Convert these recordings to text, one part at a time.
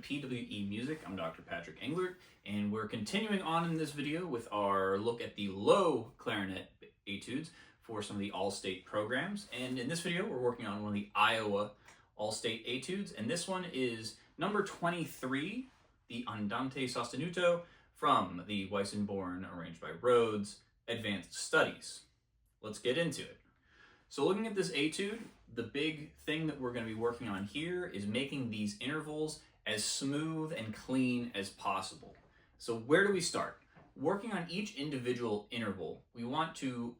PWE Music. I'm Dr. Patrick Englert, and we're continuing on in this video with our look at the low clarinet etudes for some of the all-state programs. And in this video, we're working on one of the Iowa all-state etudes, and this one is number 23, the Andante Sostenuto from the Weissenborn, arranged by Rhoads Advanced Studies. Let's get into it. So looking at this etude, the big thing that we're going to be working on here is making these intervals as smooth and clean as possible. So where do we start? Working on each individual interval, we want to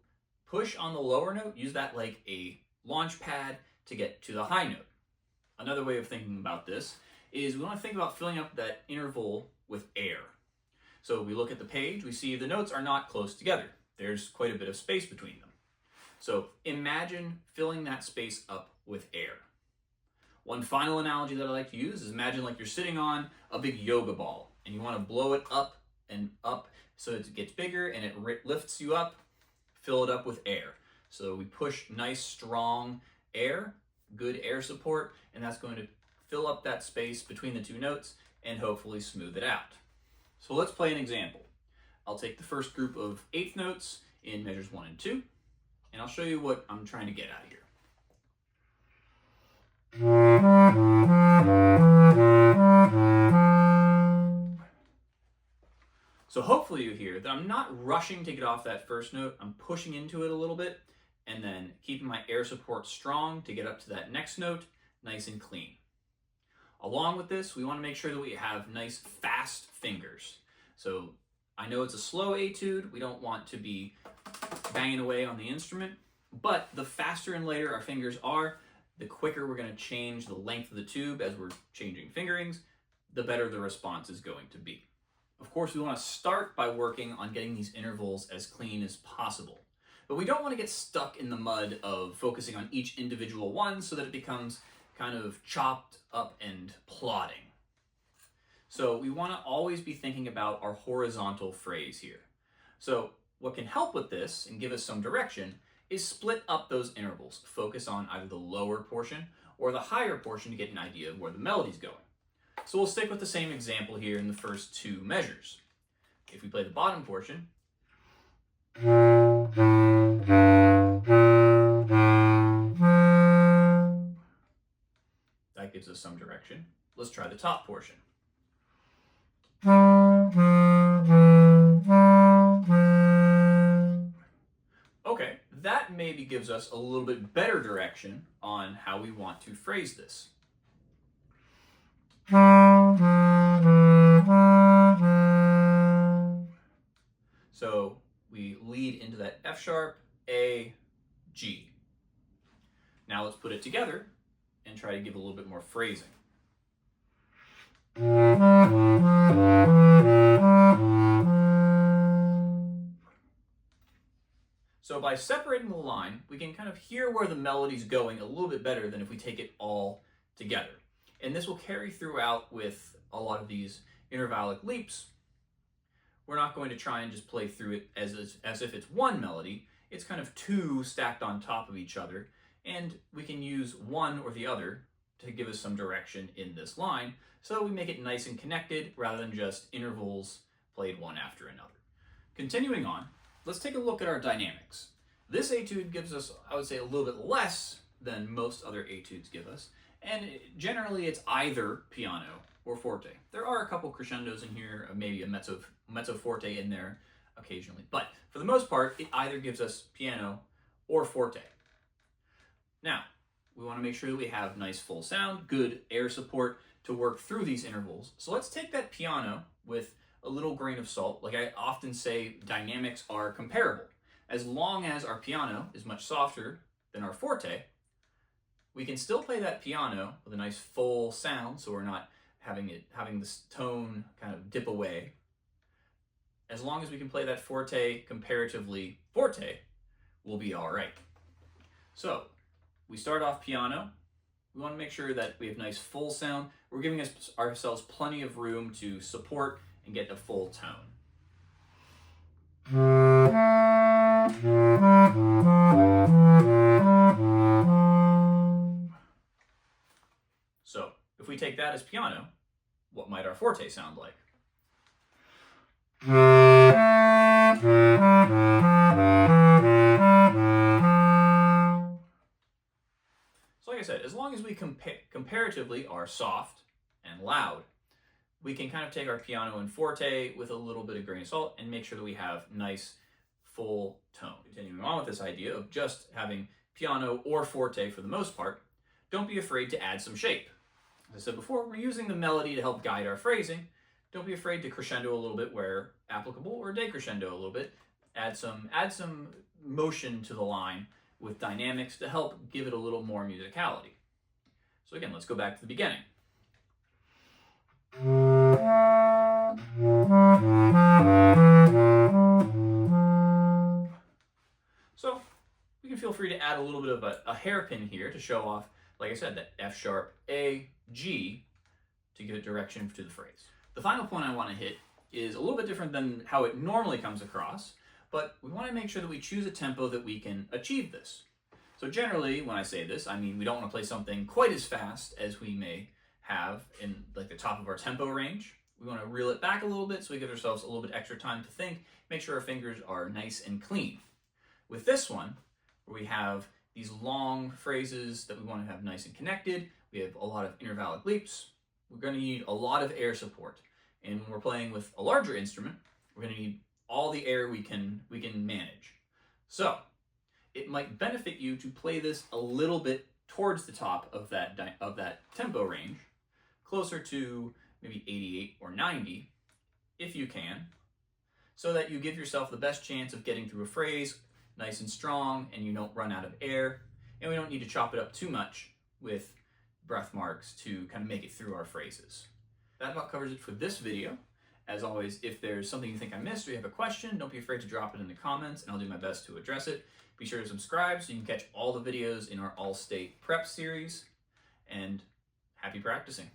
push on the lower note, use that like a launch pad to get to the high note. Another way of thinking about this is we want to think about filling up that interval with air. So we look at the page, we see the notes are not close together. There's quite a bit of space between them. So imagine filling that space up with air. One final analogy that I like to use is imagine like you're sitting on a big yoga ball and you want to blow it up and up so it gets bigger and it lifts you up. Fill it up with air. So we push nice, strong air, good air support, and that's going to fill up that space between the two notes and hopefully smooth it out. So let's play an example. I'll take the first group of eighth notes in measures 1 and 2, and I'll show you what I'm trying to get out of here. So hopefully you hear that I'm not rushing to get off that first note. I'm pushing into it a little bit and then keeping my air support strong to get up to that next note nice and clean. Along with this, we want to make sure that we have nice fast fingers. So I know it's a slow etude. We don't want to be banging away on the instrument, but the faster and lighter our fingers are, the quicker we're going to change the length of the tube as we're changing fingerings, the better the response is going to be. Of course, we want to start by working on getting these intervals as clean as possible, but we don't want to get stuck in the mud of focusing on each individual one so that it becomes kind of chopped up and plodding. So we want to always be thinking about our horizontal phrase here. So what can help with this and give us some direction is split up those intervals. Focus on either the lower portion or the higher portion to get an idea of where the melody's going. So we'll stick with the same example here in the first two measures. If we play the bottom portion, that gives us some direction. Let's try the top portion. Okay, that maybe gives us a little bit better direction on how we want to phrase this. So we lead into that F sharp, A, G. Now let's put it together and try to give a little bit more phrasing. So by separating the line, we can kind of hear where the melody's going a little bit better than if we take it all together. And this will carry throughout with a lot of these intervallic leaps. We're not going to try and just play through it as if it's one melody. It's kind of two stacked on top of each other, and we can use one or the other to give us some direction in this line, so we make it nice and connected rather than just intervals played one after another. Continuing on, let's take a look at our dynamics. This etude gives us, I would say, a little bit less than most other etudes give us, and generally it's either piano or forte. There are a couple crescendos in here, maybe a mezzo forte in there occasionally, but for the most part, it either gives us piano or forte. Now, we want to make sure that we have nice full sound, good air support to work through these intervals. So let's take that piano with a little grain of salt. Like I often say, dynamics are comparable. As long as our piano is much softer than our forte, we can still play that piano with a nice full sound, so we're not having this tone kind of dip away. As long as we can play that forte comparatively forte, we'll be all right. So we start off piano. We want to make sure that we have nice full sound. We're giving ourselves plenty of room to support and get a full tone. So if we take that as piano, what might our forte sound like. So like I said, as long as we comparatively are soft and loud, we can kind of take our piano and forte with a little bit of grain of salt and make sure that we have nice full tone. Continuing on with this idea of just having piano or forte for the most part, don't be afraid to add some shape. As I said before, we're using the melody to help guide our phrasing. Don't be afraid to crescendo a little bit where applicable, or decrescendo a little bit. Add some motion to the line with dynamics to help give it a little more musicality. So again, let's go back to the beginning. So we can feel free to add a little bit of a hairpin here to show off, like I said, that F sharp, A, G, to give it direction to the phrase. The final point I want to hit is a little bit different than how it normally comes across, but we want to make sure that we choose a tempo that we can achieve this. So generally, when I say this, I mean we don't want to play something quite as fast as we may have in like the top of our tempo range. We want to reel it back a little bit so we give ourselves a little bit extra time to think, make sure our fingers are nice and clean. With this one, where we have these long phrases that we want to have nice and connected, we have a lot of intervallic leaps, we're going to need a lot of air support. And when we're playing with a larger instrument, we're going to need all the air we can manage. So it might benefit you to play this a little bit towards the top of that tempo range, closer to maybe 88 or 90, if you can, so that you give yourself the best chance of getting through a phrase nice and strong and you don't run out of air, and we don't need to chop it up too much with breath marks to kind of make it through our phrases. That about covers it for this video. As always, if there's something you think I missed or you have a question, don't be afraid to drop it in the comments and I'll do my best to address it. Be sure to subscribe so you can catch all the videos in our All-State Prep series, and happy practicing.